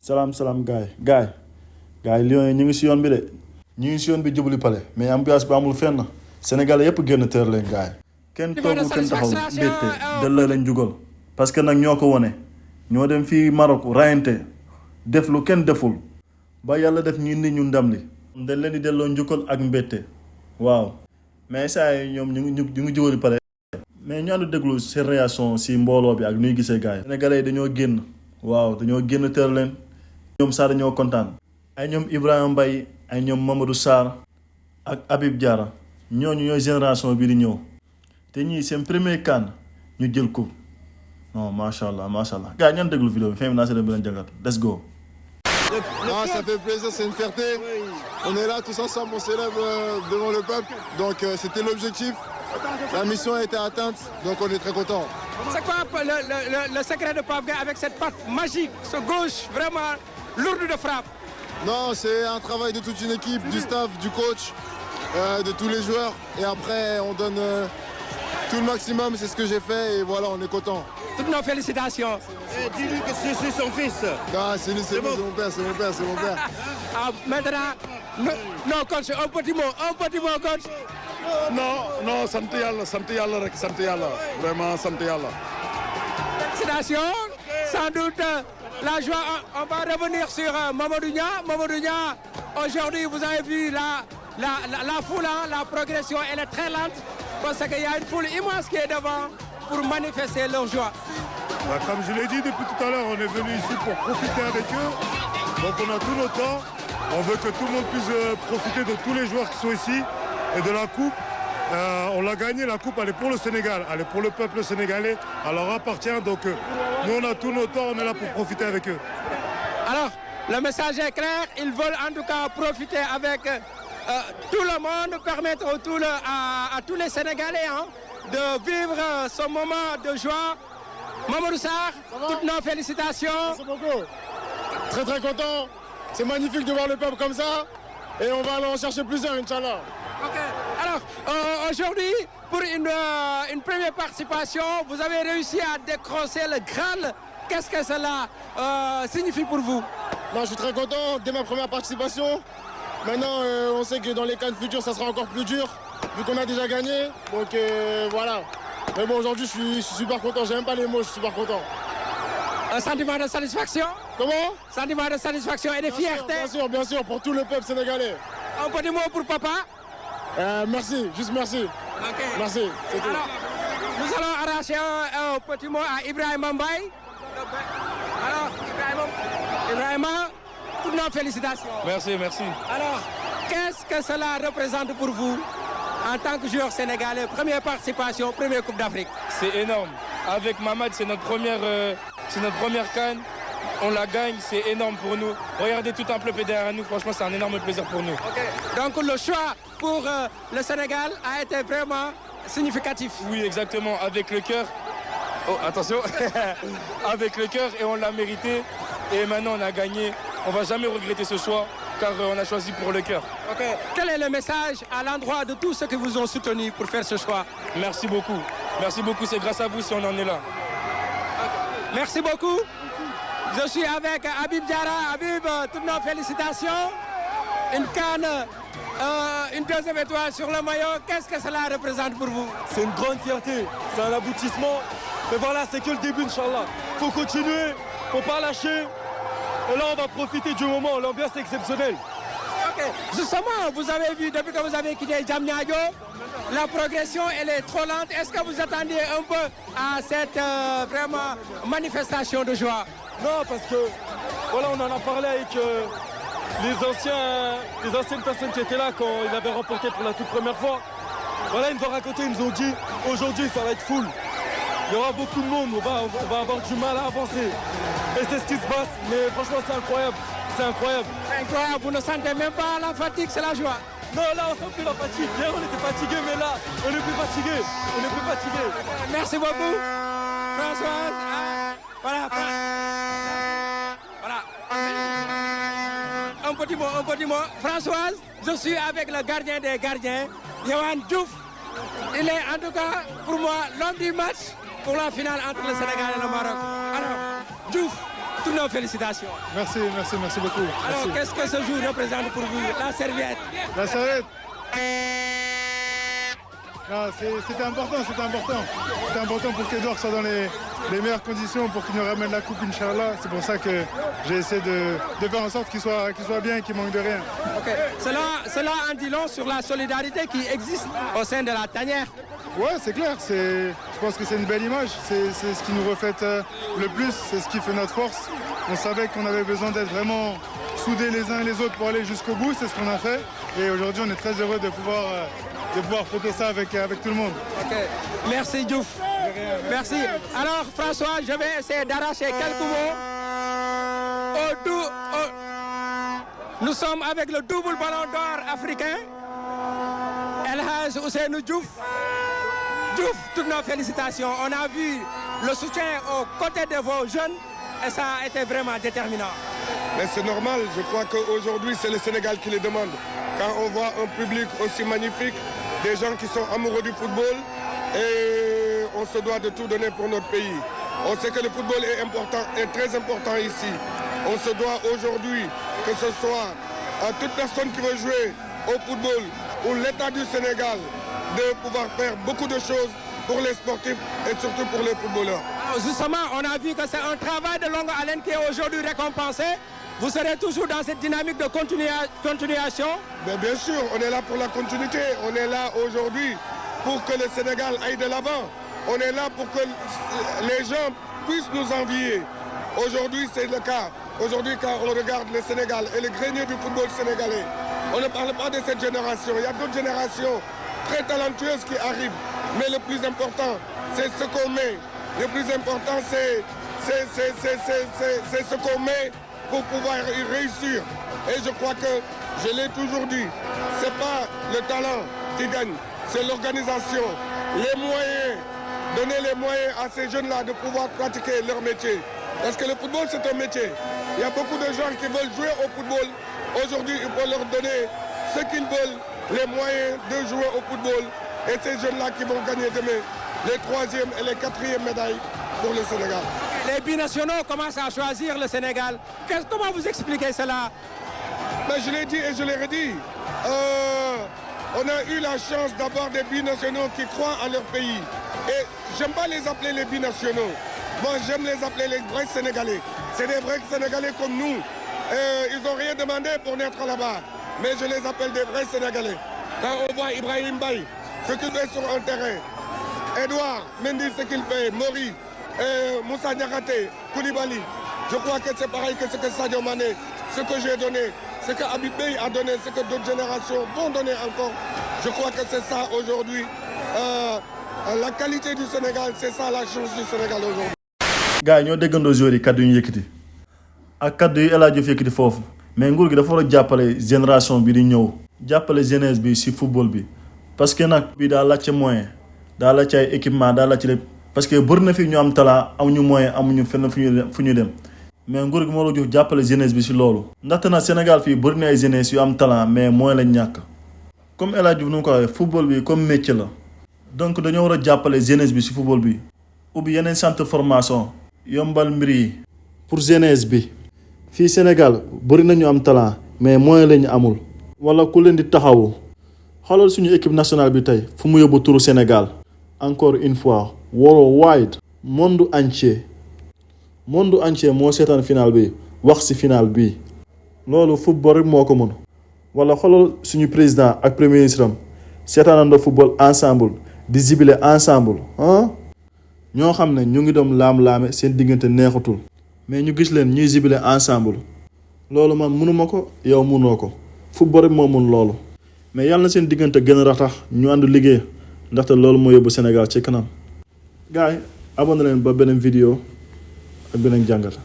salaam gaay Lions yi ñu ngi si yoon bi de ñu ngi si yoon bi jubali pale mais ambiance bi amul fenn Sénégalais yépp génn tër leen gaay kenn toogul kenn taxaw mbégte delloo lañ jugal parce que nag ñoo ko wone ñoo dem fii Maroc rayante def lu kenn deful ba yàlla def ñu indi ñu ndam li dañ leen di delloo njukkal ak mbégte waaw mais saa yi ñoom ñu ngi jubali pale mais ñu ànd déglu seen réaction si mbooloo bi ak nuy gisee gaay Sénégalais yi dañoo génn waaw dañoo génn tër leen ñoom Sarr dañoo kontaan ay ñoom Ibrahima Mbaye ay ñoom Mamadou Sarr ak Habib Diarra ñooñu ñooy génération bii di ñëw te ñii seen premier CAN ñu jël coupe non macha allah gars yi ñaan déglu vidéo bi fin bi naa seetlu bi leen jàngat let's go. Ah, ça fait plaisir, c'est une fierté. On est là tous ensemble, on célèbre devant le peuple. Donc c'était l'objectif. La mission a été atteinte, donc on est très content. C'est quoi le secret de Pape Gueye avec cette patte magique, ce gauche vraiment lourde de frappe? Non, c'est un travail de toute une équipe, du staff, du coach, de tous les joueurs. Et après, on donne tout le maximum, c'est ce que j'ai fait et voilà, on est content. Toutes nos félicitations. Dis-lui que je suis son fils. Non, c'est mon père. Ah, maintenant, non, coach, un petit mot, coach. Non, sant yàlla rek, sant yàlla. Vraiment, sant yàlla. Félicitations. Sans doute, la joie, on va revenir sur Mamadou Nia. Mamadou Nia, aujourd'hui, vous avez vu la foule, hein, la progression, elle est très lente parce qu'il y a une foule immense qui est devant pour manifester leur joie. Comme je l'ai dit depuis tout à l'heure, on est venu ici pour profiter avec eux. Donc on a tout notre temps. On veut que tout le monde puisse profiter de tous les joueurs qui sont ici et de la coupe. On l'a gagné, la coupe, elle est pour le Sénégal, elle est pour le peuple sénégalais, elle leur appartient. Donc nous, on a tout notre temps, on est là pour profiter avec eux. Alors, le message est clair, ils veulent en tout cas profiter avec tout le monde, permettre à tous les Sénégalais de vivre ce moment de joie. Mamadou Sarr, toutes nos félicitations. Merci beaucoup. Très très content. C'est magnifique de voir le peuple comme ça. Et on va aller en chercher plusieurs, Inch'Allah. Ok. Alors, aujourd'hui, pour une première participation, vous avez réussi à décrocher le Graal. Qu'est-ce que cela signifie pour vous? Non, je suis très content dès ma première participation. Maintenant, on sait que dans les CAN futurs, ça sera encore plus dur, vu qu'on a déjà gagné. Donc voilà. Mais bon, aujourd'hui, je suis super content. J'ai même pas les mots, je suis super content. Un sentiment de satisfaction? Comment? Sentiment de satisfaction et de fierté? Bien sûr, pour tout le peuple sénégalais. Un petit mot pour papa? Merci, juste merci. Ok. Merci, c'est tout. Alors, nous allons arracher un petit mot à Ibrahima Mbaye. Alors, Ibrahima, toutes nos félicitations. Merci. Alors, qu'est-ce que cela représente pour vous en tant que joueur sénégalais? Première participation, première Coupe d'Afrique. C'est énorme. Avec Mamad, c'est notre première CAN. On la gagne, c'est énorme pour nous. Regardez tout un peuple derrière nous, franchement, c'est un énorme plaisir pour nous. Okay. Donc le choix pour le Sénégal a été vraiment significatif. Oui, exactement, avec le cœur. Oh, attention. Avec le cœur et on l'a mérité. Et maintenant, on a gagné. On ne va jamais regretter ce choix, car on a choisi pour le cœur. Okay. Quel est le message à l'endroit de tous ceux qui vous ont soutenu pour faire ce choix? Merci beaucoup, c'est grâce à vous si on en est là. Okay. Merci beaucoup. Je suis avec Habib Diarra. Habib, toutes nos félicitations. Une CAN, une deuxième étoile sur le maillot. Qu'est-ce que cela représente pour vous? C'est une grande fierté, c'est un aboutissement. Mais voilà, c'est que le début, Inch'Allah. Il faut continuer, il ne faut pas lâcher. Et là, on va profiter du moment. L'ambiance est exceptionnelle. Ok. Justement, vous avez vu, depuis que vous avez quitté Diamniadio, la progression, elle est trop lente. Est-ce que vous attendiez un peu à cette vraiment manifestation de joie? Non, parce que, voilà, on en a parlé avec les anciennes personnes qui étaient là quand il avait remporté pour la toute première fois. Voilà, ils nous ont raconté, ils nous ont dit, aujourd'hui, ça va être full. Il y aura beaucoup de monde, on va avoir du mal à avancer. Et c'est ce qui se passe, mais franchement, c'est incroyable. C'est incroyable. Incroyable, vous ne sentez même pas la fatigue, c'est la joie? Non, là, on sent plus la fatigue. Hier, on était fatigué, mais là, on n'est plus fatigué. Merci beaucoup. Françoise, voilà. Un petit mot. Françoise, je suis avec le gardien des gardiens, Yohan Diouf. Il est en tout cas, pour moi, l'homme du match pour la finale entre le Sénégal et le Maroc. Alors, Diouf, toutes nos félicitations. Merci beaucoup. Alors, qu'est-ce que ce jour représente pour vous? La serviette. La serviette. C'était important. C'était important pour qu'Edouard soit dans les meilleures conditions pour qu'il nous ramène la coupe, Inch'Allah. C'est pour ça que j'ai essayé de faire en sorte qu'il soit bien et qu'il manque de rien. Okay. Cela en dit long sur la solidarité qui existe au sein de la tanière. Ouais, c'est clair. Je pense que c'est une belle image. C'est ce qui nous reflète le plus. C'est ce qui fait notre force. On savait qu'on avait besoin d'être vraiment soudés les uns et les autres pour aller jusqu'au bout. C'est ce qu'on a fait. Et aujourd'hui, on est très heureux de pouvoir fêter ça avec tout le monde. Okay. Merci Diouf. Merci. Alors François, je vais essayer d'arracher quelques mots. Nous sommes avec le double ballon d'or africain. El Hadj Ousseynou Diouf. Diouf, toutes nos félicitations. On a vu le soutien aux côtés de vos jeunes et ça a été vraiment déterminant. Mais c'est normal, je crois qu'aujourd'hui c'est le Sénégal qui les demande. Quand on voit un public aussi magnifique, des gens qui sont amoureux du football et on se doit de tout donner pour notre pays. On sait que le football est très important ici. On se doit aujourd'hui, que ce soit à toute personne qui veut jouer au football ou l'État du Sénégal, de pouvoir faire beaucoup de choses pour les sportifs et surtout pour les footballeurs. Alors justement, on a vu que c'est un travail de longue haleine qui est aujourd'hui récompensé. Vous serez toujours dans cette dynamique de continuation? Bien sûr, on est là pour la continuité. On est là aujourd'hui pour que le Sénégal aille de l'avant. On est là pour que les gens puissent nous envier. Aujourd'hui, c'est le cas. Aujourd'hui, quand on regarde le Sénégal et le grenier du football sénégalais, on ne parle pas de cette génération. Il y a d'autres générations très talentueuses qui arrivent. Mais le plus important, c'est ce qu'on met. Le plus important, c'est ce qu'on met pour pouvoir y réussir. Et je crois que, je l'ai toujours dit, ce n'est pas le talent qui gagne, c'est l'organisation, les moyens, donner les moyens à ces jeunes-là de pouvoir pratiquer leur métier. Parce que le football, c'est un métier. Il y a beaucoup de gens qui veulent jouer au football. Aujourd'hui, il faut leur donner ce qu'ils veulent, les moyens de jouer au football. Et ces jeunes-là qui vont gagner demain les 3e et les 4e médailles pour le Sénégal. Les binationaux commencent à choisir le Sénégal. Comment vous expliquez cela? Mais je l'ai dit et je l'ai redit. On a eu la chance d'avoir des binationaux qui croient à leur pays. Et j'aime pas les appeler les binationaux. Moi, j'aime les appeler les vrais Sénégalais. C'est des vrais Sénégalais comme nous. Ils n'ont rien demandé pour naître là-bas. Mais je les appelle des vrais Sénégalais. Quand on voit Ibrahim Baye, ce qu'il fait sur un terrain, Edouard Mendy, ce qu'il fait, Mori, Moussa Niakhaté, Koulibaly, je crois que c'est pareil que ce que Sadio Mané, ce que j'ai donné, ce que Habib Beye a donné, ce que d'autres générations vont donner encore. Je crois que c'est ça aujourd'hui. La qualité du Sénégal, c'est ça la chance du Sénégal aujourd'hui. gars ñoo déggandoo joueurs yi kaddu ñu yëkkati ak kaddu yi El Hadj Diouf yëkkati foofu mais nguur gi dafa war a jàppale génération bi di ñëw jàppale jeunesse bi si football bi parce que nag bi daa laajte moyen daa laajte ay équipement daa laajte lépp parce que bëri na fi ñu am talent amuñu moyen amuñu fenn fu ñu dem mais nguur gi moo la jox jàppale jeunesse bi si loolu ndaxte nag Sénégal fii bëri na ay jeunesse yu am talent mais moyen lañ ñàkk comme El Hadj Diouf nu mu ko waxee football bi comme métier la donc dañoo war a jàppale jeunesse bi si football bi ubbi yeneen centre formation yombal mbir yi pour jeunesse bi fii Sénégal bëri nañu am talent mais moyen lañu amul wala ku leen di taxawu xoolal suñu équipe nationale bi tey fu mu yóbbu turu Sénégal encore une fois worldwide monde entier moo seetaan final bi wax ci final bi loolu football rek moo ko mën wala xoolal suñu président ak premier ministre am seetaanandoo football ensemble di zibilé ensemble ñoo xam ne ñu ngi doon laam-laame seen diggante neexatul mais ñu gis leen ñuy zibilé ensemble loolu man mënuma ko yow mënoo ko football rek moo mën loolu mais yàlla na seen diggante gën a ratax ñu ànd liggéey ndaxte loolu moo yóbbu Sénégal ci kanam gars yi abonné leen ba beneen vidéo ak beneen jàngat